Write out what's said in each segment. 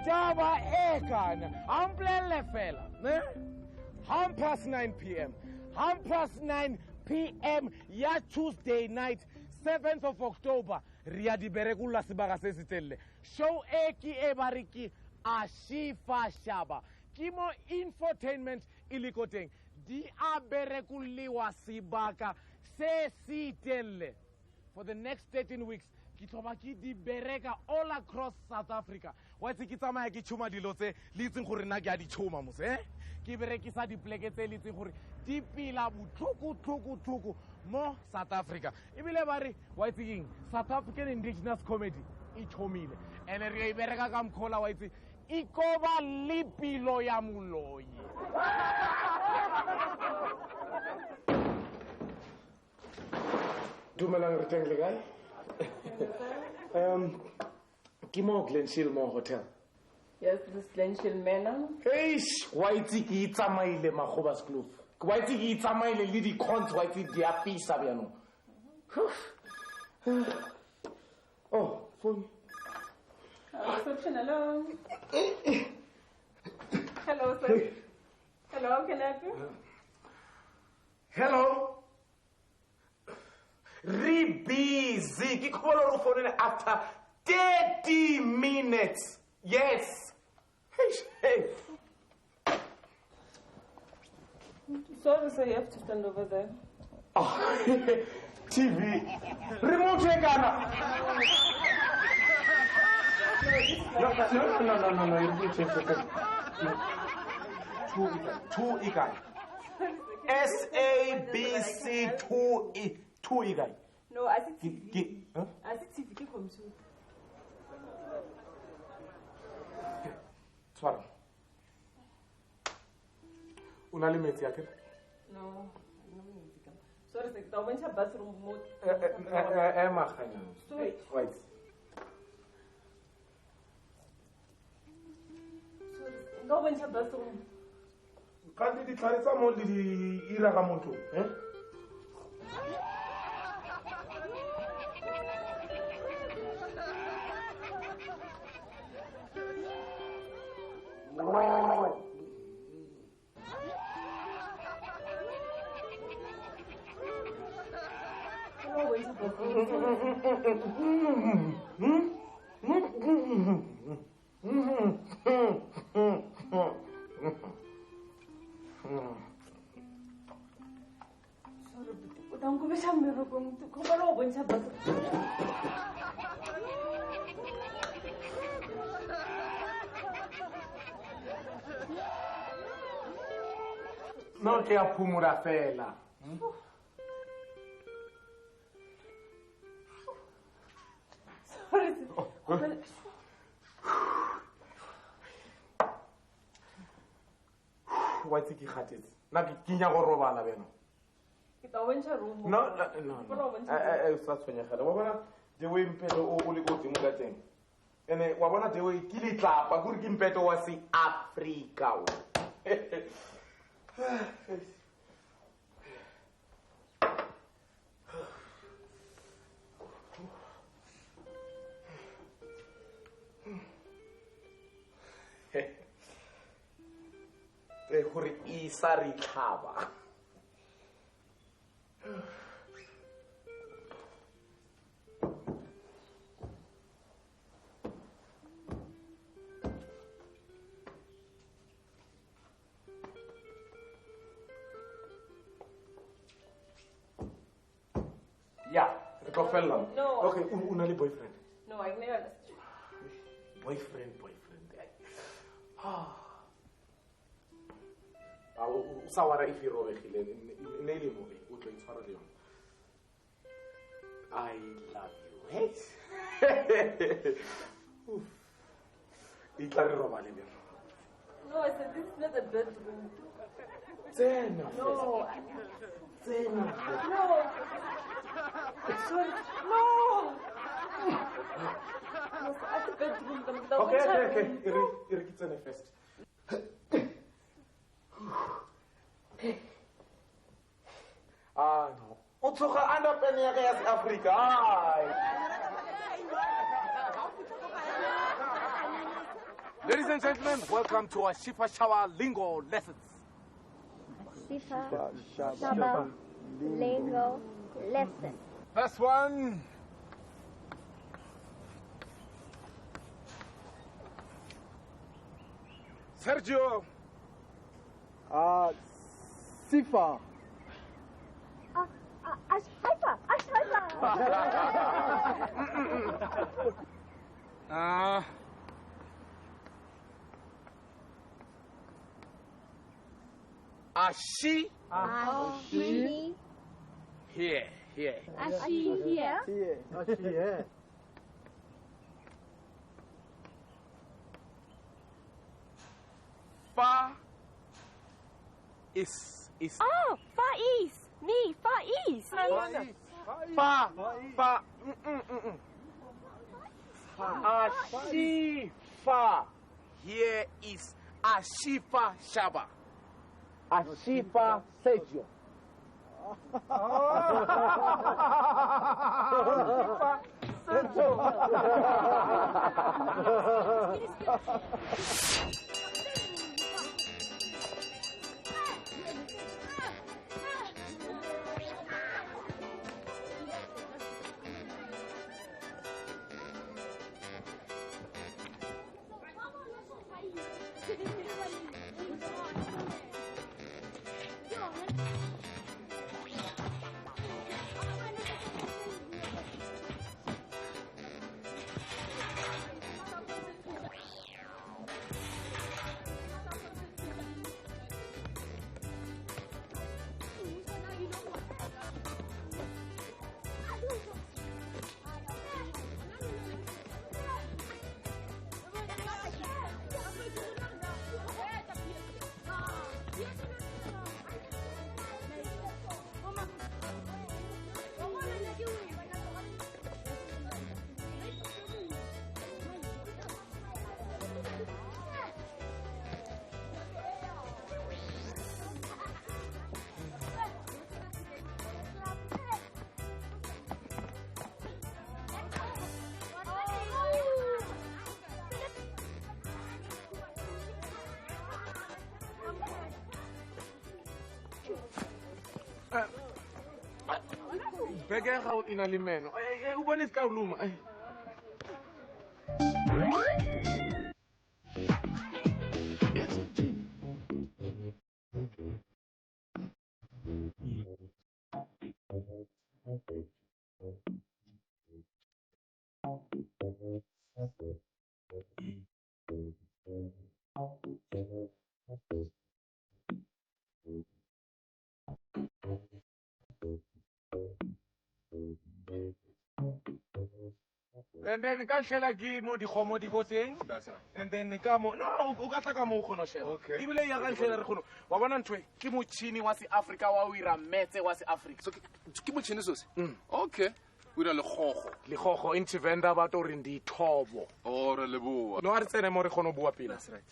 Java Egan, I'm playing fella. 9 p.m. 9 p.m. Yeah, Tuesday night, 7th of October. Riadi Beregula Sibaga Sesitelle. Show Eki Ebariki Ashifashabba. Kimo infotainment ilikoteng. Di Aberekuliwa Sibaka Sesitelle. For the next 13 weeks, Kitobaki di Bereka all across South Africa. What's Kitama Kichuma di Lote, Litin Hurinagi di Chuma Muse? Kiberekisa di Plegete Litin Huri, Tipila Tuku, more South Africa. Ibilebari, what's King? South African indigenous comedy, Ichomile. And a Rebereka Kam Kola, what's it? Ikoba Lipilo Yamuloy. Do Malang rectangle guy? Kimo Glenshilmore Hotel. Yes, this is Glenshil Manor. Hey, Whitey Tamaile Mahobas Club. Whitey Tamaile Lady Cont, Whitey Diapi Sabiano. Oh, phone. Reception, hello. Hello, sir. Hello, can I help you? Hello. Busy. After 30 minutes. Yes. Hey. Sorry, sir, you have to stand over there. Oh, TV. Remote Ghana. No. You need to check. Two Igai. SABC 2 Igai. No, I see TV. I see TV come too. Swara. Una limit yake? No, sorry, sir. I went to bathroom mode. Sorry. Wait. Sorry, I went to bathroom. Can't you try some more the Iragamoto? Non che appumura fela. Sorry. Why take it hot? Na kinya go robala beno. Kita went to room. No. Start when you had. Wabona the way impeto o le go timo ka teng. Ene wabona the way kilitla pa guri kimpeto wa si Africa. Hore isa re tlhaba. Yeah, the profile. No. Okay, unali boyfriend. No, I've never. Boyfriend. Sawara if you roll a nail movie, I love you, hey? No, I said this is not a bedroom. Zena. No. Zena. No. Sorry. No. At the bedroom. Okay. Irikitsene first. No. Utsoga anda pene ya Africa. Ladies and gentlemen, welcome to Ashifashabba Lingo lessons. Ashifashabba Lingo lesson. First one. Sergio. Sifa. Ashifashabba. Ashi. Ashi. Here. Ashi here. Here. Far is. Oh, Far East. Me, Far East. Far. Ashifa. Here is Ashifashabba. Ashifa Sergio. Beke ga o ina le meno. O bone se ka o luma. And then ka hlela ke mo dikgomo di botseng. And then ka mo no o ka tla ka mo khono shela. Okay. Ibile ya ka hlela re khono. Wa bona ntwe ke motšhini wa se Africa wa o ira metse wa se Africa. So ke motšhini sose. Okay. O ira lekgogo. Lekgogo in Tshivenda ba to re ndi thobo. O re leboa. No a re tsene mo re khono bua pila. That's right.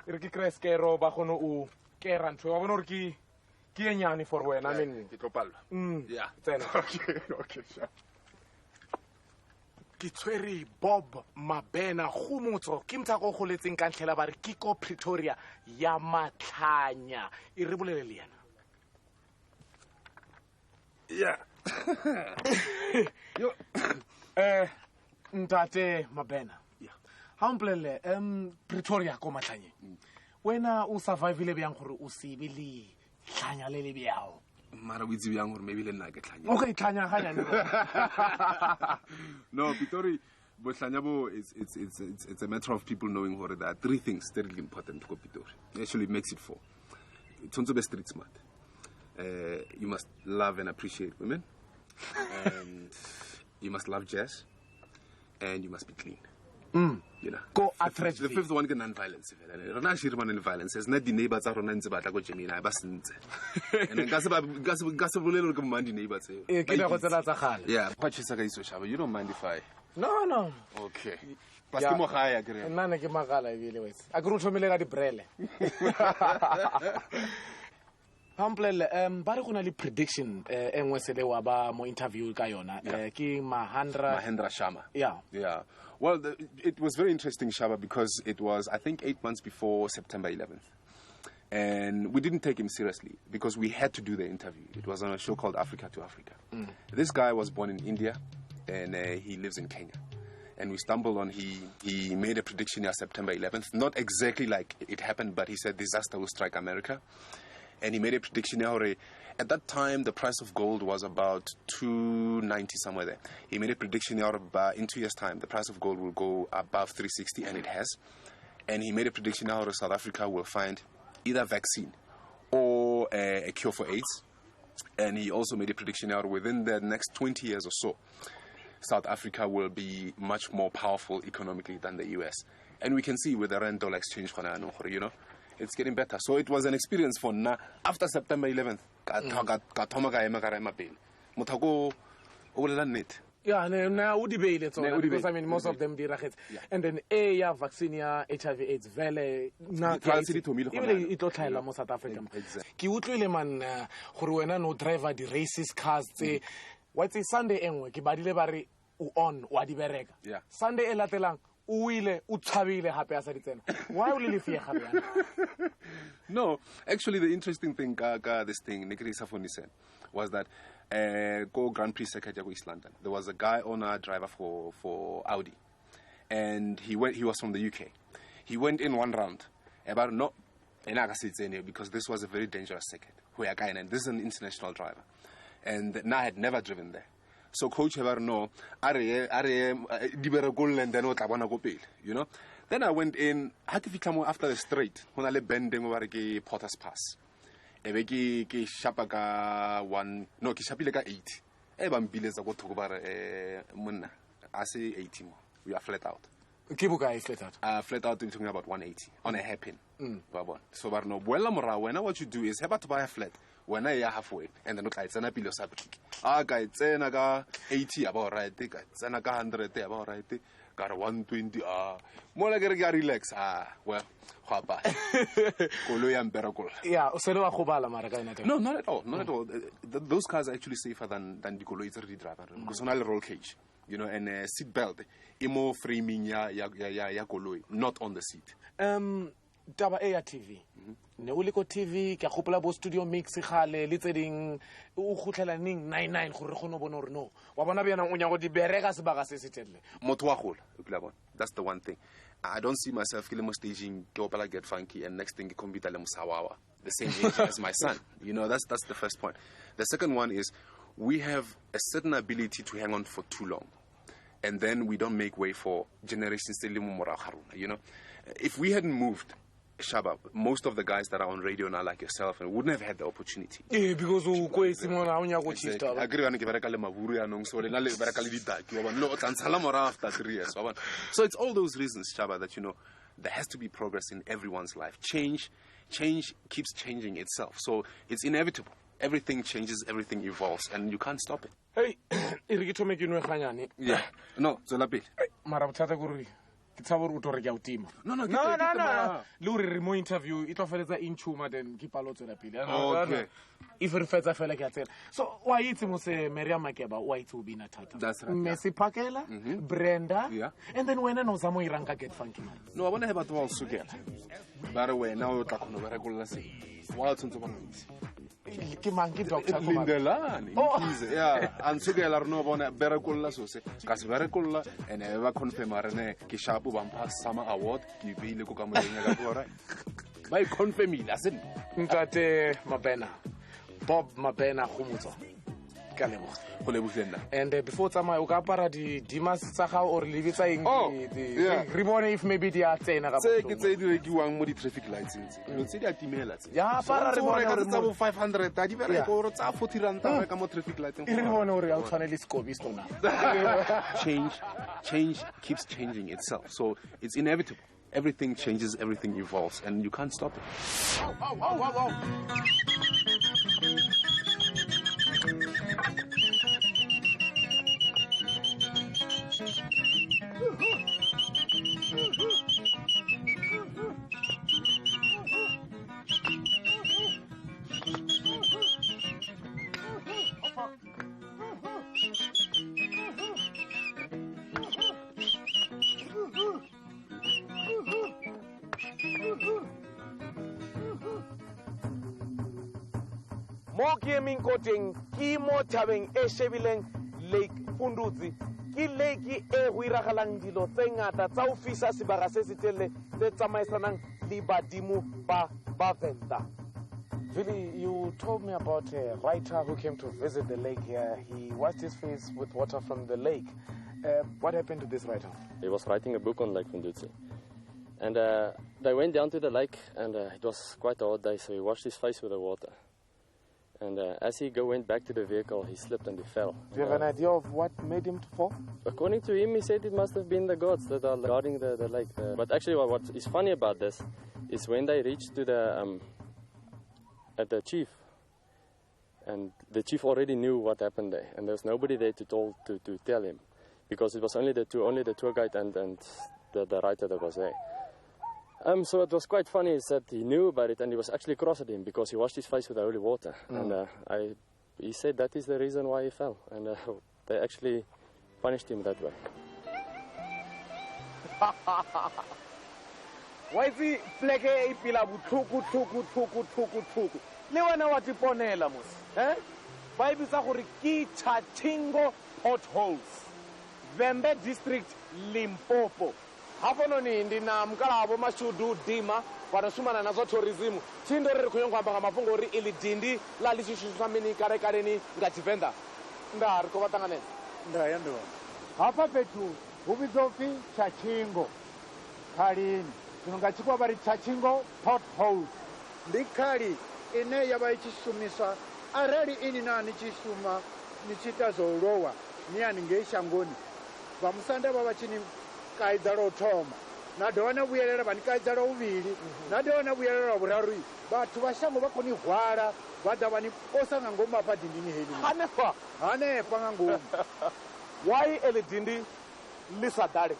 Re ke kreskero ba khono o kera ntwe wa bona re ke enyane for wena I mean Ke tlo palla. Yeah. tsena. Okay, sure. Ke tshwere Bob Mabena go motso ke mtsako go letseng ka ntlhela ba re ke ko Pretoria ya Matlhanya e re bolele le yena. Yeah. Yo ntate Mabena. Yeah. Ha mpolele Pretoria ko Matlhanyeng. Wena o survive-ile bjang gore o se be le tlhanya le le bjao. Mara o itse bjang gore maybe le nna ke tlhanya. Okay, tlhanya ga nyane. No, Pitori, bohlanya bo it's a matter of people knowing what there are three things that are really important to Pitori. Actually, it makes it four. It's also be street smart. You must love and appreciate women, and you must love jazz, and you must be clean. You know. Go The fifth one is non-violence. Rona shiri man non-violence. It's not the neighbors tsa rona ntse batla go Gemini ba sentse. And ka se bolele go mandi neighbors. Ke na go tsela tsa gale. Yeah, purchase ka iso shaba. You don't mind if I? No. Okay. Paske mo gae akere. Nna ne ke magala e bile wetse. A ke re thomile ka di brele. Pamplele, ba re go na le prediction engwe se le wa ba mo interview ka yona ke Mahendra Sharma. Yeah. Yeah. Well, it was very interesting, Shaba, because it was, I think, 8 months before September 11th. And we didn't take him seriously because we had to do the interview. It was on a show called Africa to Africa. This guy was born in India, and he lives in Kenya. And we stumbled on, he made a prediction here September 11th. Not exactly like it happened, but he said disaster will strike America. And he made a prediction here. At that time, the price of gold was about 290 somewhere there. He made a prediction here about in 2 years' time, the price of gold will go above 360, and it has. And he made a prediction how South Africa will find either vaccine or a cure for AIDS. And he also made a prediction out within the next 20 years or so, South Africa will be much more powerful economically than the US. And we can see with the rand-dollar exchange, you know, it's getting better. So it was an experience for now. After September 11th, Yeah, na udibele tsona because I mean most of them diragetse. And then ya vaccine ya HIV/AIDS vele na even it tlhaela mo South Africa. Ke utlwile man gore wena no driver di racist cars tse what's Sunday engwe ke badile ba re o on wa di bereka. Sunday e latelang o ile o tshabile hape a sa di tsena. Why o le fie gape yana? No, actually the interesting thing this thing Nikrisa Foni said was that go Grand Prix circuit in East London. There was a guy owner driver for Audi, and he was from the UK. He went in one round about no because this was a very dangerous circuit. And this is an international driver, and now I had never driven there. So coach ever no and then you know. Then I went in after the straight when I bending over the Potter's Pass. Ke shapa ka 1 no ke shapile ka 8 e ba mbileza go thoko ba re monna a se 80 mo we are flat out ke buka e flat out flat out we're talking about 180 on a hairpin ba bona so ba no boela mora wena what you do is have to buy a flat when I halfway and then o tla tsena pilo sa brick ka tsena ka 80 about right ka tsena ka 100 about right ka 120 mola ke re ka relax well yeah, no, not at all. Not at all. Those cars are actually safer than the Goloi driver because on a roll cage, you know, and a seat belt, imo framing ya Goloi, not on the seat. Taba Air TV. Ne o le ko TV ke gopola bo studio mix gale le tse ding o gutlela ning 99 gore re gone bona re no wa bona bana o nya go di bereka se baga se setelle motho wa gola o kila bona. That's the one thing. I don't see myself killing staging Gopala Get Funky and next thing computer le Musawawa the same age as my son. You know, that's the first point. The second one is we have a certain ability to hang on for too long. And then we don't make way for generations. You know, if we hadn't moved, Shabab, most of the guys that are on radio now, like yourself, and wouldn't have had the opportunity. Yeah, because so it's all those reasons, Shabab, that you know there has to be progress in everyone's life. Change keeps changing itself, so it's inevitable. Everything changes, everything evolves, and you can't stop it. Hey, yeah, no, no. Luri mo interview it offereza in chuma then keep a lot of pile. Okay. If you fetsa fela ke tsena. So why it's mo se Miriam Makeba why it will be na tata. That's right. Messi Pakela, Brenda, and then when no samo iranga Get Funky. No, I want to have a to also get. By the way, now we talk on regular say. What to Ke mangi doctor ko Lindelani increase yeah and sugela no bona berekolla so se ka se berekolla and eva confirm arene ke shapu ba mpa sama award ke beile ko ka moleng ka bora ba I confirm ile asen ntate Mabena Bob Mabena go motso ka lebo go lebusenda and before tsama o ka para di dimas tsa ga or le bitsa eng re bone if maybe di a tsena ga se ke tse di rekiwang mo di traffic lights no tse di a timela tse ya para re bone ka tsa 500 a di bere go tsa 40 rand ka mo traffic lights re bone ore ya tshwanele scope stona change keeps changing itself, so it's inevitable. Everything changes, everything evolves, and you can't stop it. mo ke emeng ko teng ke mo thabeng e shebileng Lake Fundutsi ke lake e go iragalang dilo tse ngata tsa o fisa sebaka se se telele tse tsamaisanang le badimo ba Venda. Vili, you told me about a writer who came to visit the lake here. He washed his face with water from the lake. What happened to this writer? He was writing a book on Lake Fundutsi. And they went down to the lake, and it was quite a hot day, so he washed his face with the water. And as he went back to the vehicle, he slipped and he fell. Do you have an idea of what made him to fall? According to him, he said it must have been the gods that are guarding the lake. But actually, what is funny about this is when they reached to the chief, and the chief already knew what happened there, and there was nobody there to tell him, because it was only the tour guide and the writer that was there. So it was quite funny is that he knew about it, and he was actually cross at him because he washed his face with the holy water. And he said that is the reason why he fell, and they actually punished him that way. Why is he pleke ipila butuku le wena wa tiponela mos ba ibitsa gore ke Chachingo potholes, Vembe district, Limpopo. Hafononi ndina mkalabo mashudu dima wanasumana nazo tourism chindo riri kunyongwamba ngamafungo uri ili dindi la lishishusamini karekareni ngati Venda ndari ko batanganeza ndaya ndo hapa petu ubizofi Chachingo kalini ngachikwa bari Chachingo potholes ndikali ine yaba ichisumisa arali ini nani chisuma nichitazolowa niyani ngeishangoni bamusanda baba chini kaidalo thoma nadona buyelera banikaidalo uvili nadona buyelera burari bathu bashango bakoni hwala bada bani osanga ngoma padindini heli hanefa ngangoma why elidindi lisadale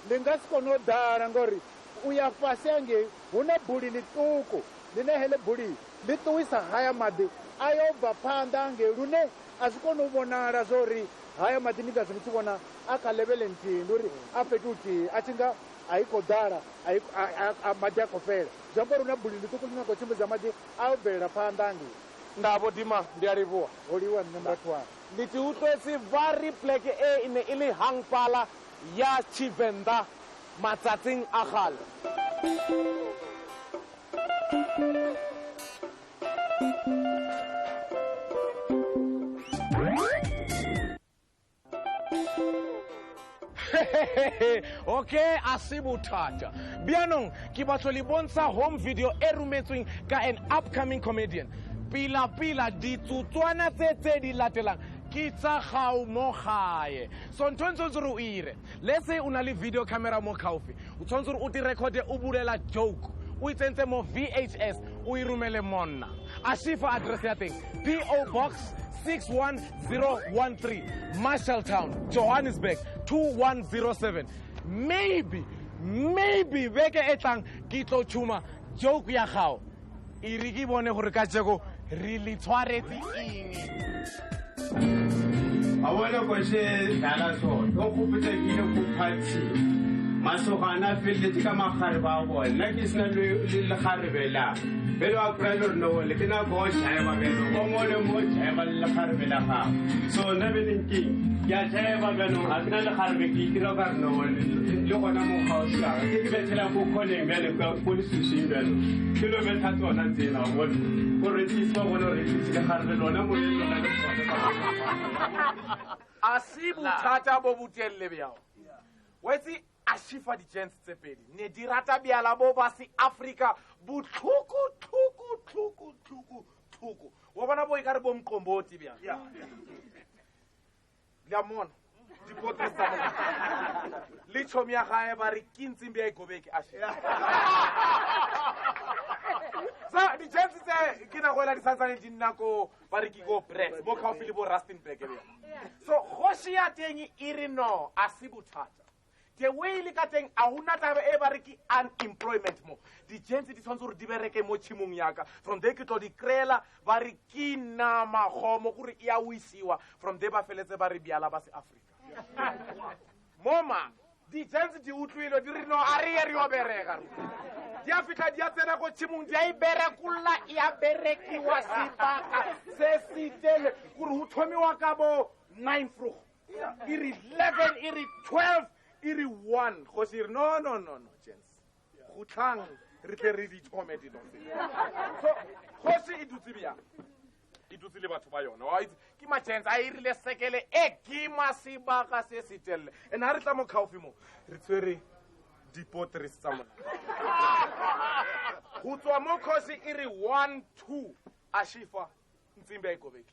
lingasikono dara ngori uyafasenge una buli lituko line hele buli lituisa haya madi ayoba phanda ngelune asikono ubonala zori haya madi ningazinichibona akalebele ntindu uri apetuti achinga aiko dara amadi akofela zamboro una buli lituko linako chimbiza madi ayobela phanda nge ndabo dima ndiarivuwa oliwa nnembatwa liti utwesi vari pleke e ine ili hangpala ya Chivenda matsatsing a gale. Okay, asibutata bianong ke batho le bontsha home video e rumetsweng ka an upcoming comedian pila ditsutswana tse di latelang ke tsa gao mo gae so ntho ntse re o ire let's say una le video camera mo kaufi o tshwanetse re o di recorde o bulela joke o itsentse mo VHS o irumele monna Ashifa address ya teng PO Box 61013 Marshalltown Johannesburg 2107 maybe beke etlang ke tlo tshuma joke ya gao iri ke bone gore ka tsego re le tshwaretse eng awona ko she dala so o khupetse ke go party masogana felle ka magare ba bona ke sna le kharibela belo a prelo no le kena go tshaiba belo go mole mo tshaiba le kharibela ga so na belinki ya tshaiba belo a tsena le kharibe ke tiro ka no le gona mo gausa ke betela go khone belo ka police station belo ke lo betha tsona tsela go gore tsisa go re tsile kharibe lona mo le lona asibu thata bo butelle biao wetsi Ashifa di gents tse pedi ne di rata biala bo ba si Africa buthuku wa bona bo ikare bo mqomboti bia ya mona di potesa le chomi ya gae ba re kintsi bia ikobeki Ashifa sa di gents tse ke na go la di santsane di nako ba re ki go breaks mo ka fili bo Rustenburg bia so khoshi ya teng iri no asibuthata ke weile ka teng a huna tabe e ba re ki unemployment mo di gents di tshwantse gore di bereke mo tshimong yaka from there ke tlo di krela ba re ki na magomo gore e a wisiwa from there ba feletse ba re biala ba se Africa moma di-gens di utlwile di re no a re ye re yo bereka di a fitlha di a tsena ko tshimong di a e berekolla e a berekiwa sebaka se setele kore go thomiwa ka bo 9 frog e re 11 e re 12 e re 1 kgosi e re no gens go tlhang re tle re di thome dilo so kgosi e dutse bjang e dutse le batho ba yona wa itse ke ma-gens a irile sekele e kima sebaka se setelele and ha re tla mo kgaufi mo re tswere di-potries tsa mona go tswa mo kgosi e re 1 2 Ashifa ntsimbi a ikobeke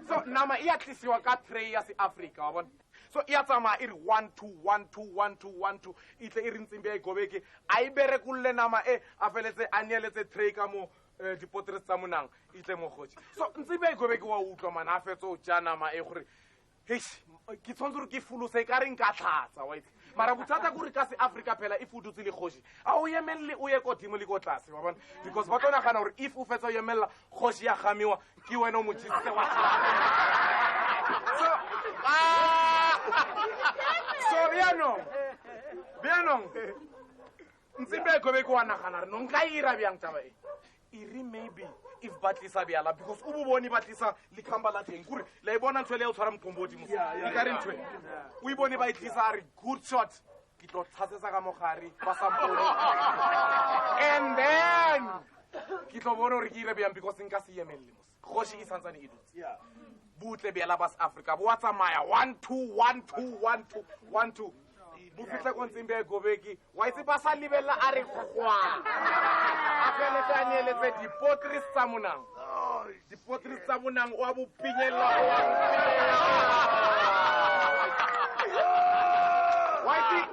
so nama e a tlisiwa ka tray ya se-africa wa bona so e a tsamaya e re 1 2 1 2 1 2 1 2 itle e re ntsimbi a ikobeke a e berekolle nama e a feletse a neeletse tray ka mo di-potries tsa monang itle mo kgotsi so ntsimbi a ikobeke wa utlwa mana a fetse o ja nama e gore heish ke tshwanetse gore ke folose e ka re nka tlhatsa wa itse mara bothata kore ka se-africa phela if o dutse le kgoši a o emelele o ye kodimo le ko tlase wa bona because ba tlo nagana gore if o fetsa o emelela kgoši ya gamiwa ke wena o motšhisitse wa so bjanong ntsimbe ekobeke wa nagana re no nka ira bjang taba e re maybe if ba tlisa bjala because o bo bone ba tlisa lekhamba la teng kore la e bona ntho le ya o tshwara mopombo mo e ka re ntho o e bone ba e tlisa a re good shot ke tlo tlhatsetsa ka mogare ba sampone and then ke tlo bone gore ke ire bjang because nka se emelele mos kgoši e santsane e dutse butle bjala ba se-africa bo wa tsamaya 1 2 1 2 1 2 1 2 bo fitlha ko ntsimbi a ikobeke wa itse ba sa lebelela a re kgwa a feletse a neeletse di-potries tsa monang di-potries tsa monang o a bopinyelela wa itse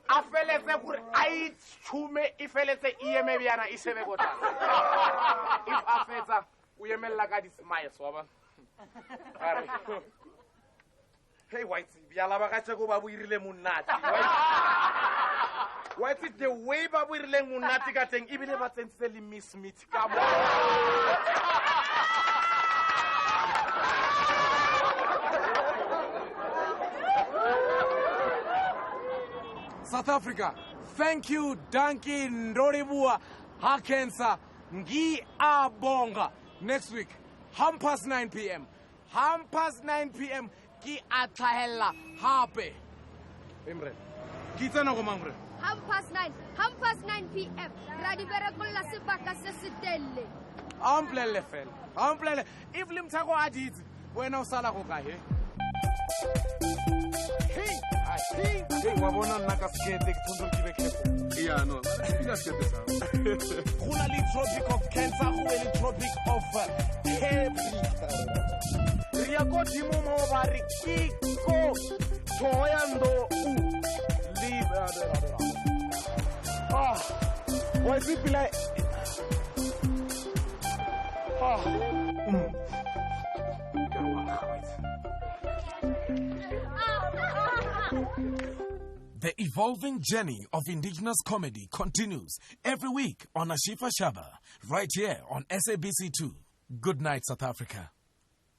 a feletse gore a itšhume e feletse e eme bjana e shebe ko tlase if a fetsa o emelela ka di-smiles wa bona are hey white bjala ba gatseko ba bo irile monate white the way ba bo irileng monate ka teng ebile ba tsentsitse le miss meat ka mo South Africa, thank you Danki Ndoribua Hakensa Ngi Abonga. Next week 9 p.m. 9 p.m. Ki atlahella hape. Imre. Ki tsena go mangre. 9 p.m. Radi berekolla sebaka se setelle. Amplele fela. Amplele. If limthako aditse, wena o sala go kae? Hey, wa bona nna ka skete ke tshwanetse ke be careful. Yeah, no. Ke skete sa. Go na le tropic of Cancer, go le tropic of Capricorn. Ria ko dimo mo ba re kiko toyando u live why people like The evolving journey of indigenous comedy continues every week on Ashifashabba, right here on SABC2. Good night, South Africa.